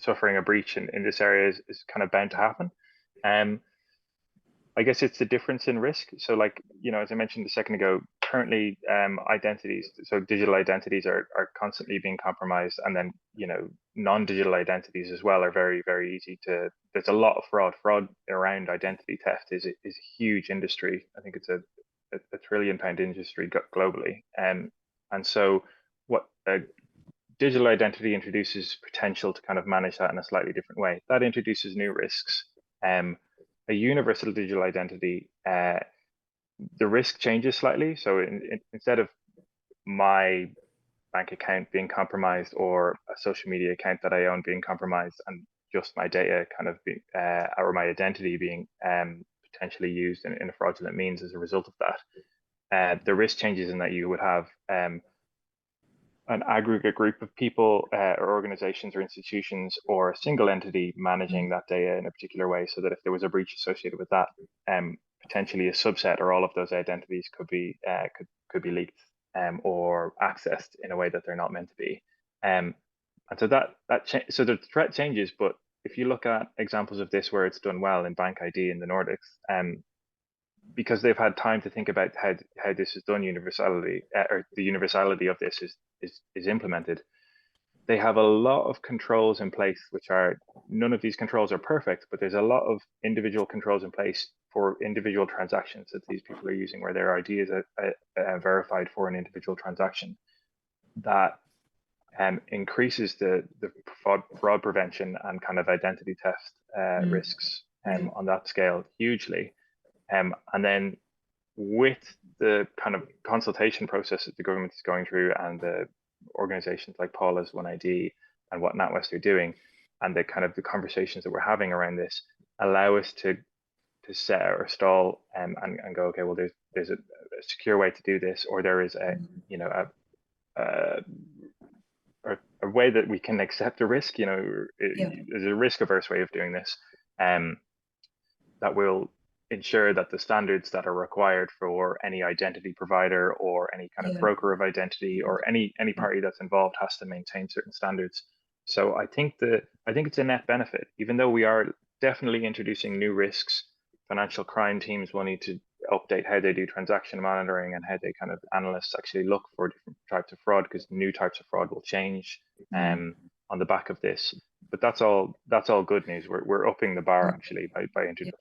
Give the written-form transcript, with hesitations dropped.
suffering a breach in this area is kind of bound to happen. I guess it's the difference in risk. So like, as I mentioned a second ago, currently identities, so digital identities are constantly being compromised. And then, non-digital identities as well are very, very easy there's a lot of fraud. Fraud around identity theft is a huge industry. I think it's a £1 trillion industry globally. And so what a digital identity introduces potential to kind of manage that in a slightly different way. That introduces new risks. A universal digital identity, the risk changes slightly. So instead of my bank account being compromised or a social media account that I own being compromised and just my data kind of or my identity being potentially used in a fraudulent means as a result of that, the risk changes in that you would have an aggregate group of people or organizations or institutions or a single entity managing that data in a particular way, so that if there was a breach associated with that, potentially a subset or all of those identities could be leaked or accessed in a way that they're not meant to be. And so so the threat changes. But if you look at examples of this where it's done well in Bank ID in the Nordics, because they've had time to think about how this is done, universality or the universality of this is implemented. They have a lot of controls in place, which are, none of these controls are perfect, but there's a lot of individual controls in place for individual transactions that these people are using, where their ID is verified for an individual transaction. That increases the fraud prevention and kind of identity theft risks on that scale hugely. And then with the kind of consultation process that the government is going through, and the organizations like Paula's 1ID and what NatWest are doing, and the kind of the conversations that we're having around this, allow us to set or stall and go, okay, well, there's a secure way to do this, or there is a way that we can accept a risk. There's a risk averse way of doing this, that will ensure that the standards that are required for any identity provider or any kind of broker of identity or any party that's involved has to maintain certain standards. So I think it's a net benefit, even though we are definitely introducing new risks. Financial crime teams will need to update how they do transaction monitoring and how they kind of analysts actually look for different types of fraud, because new types of fraud will change on the back of this. But that's all good news. We're upping the bar actually by introduction.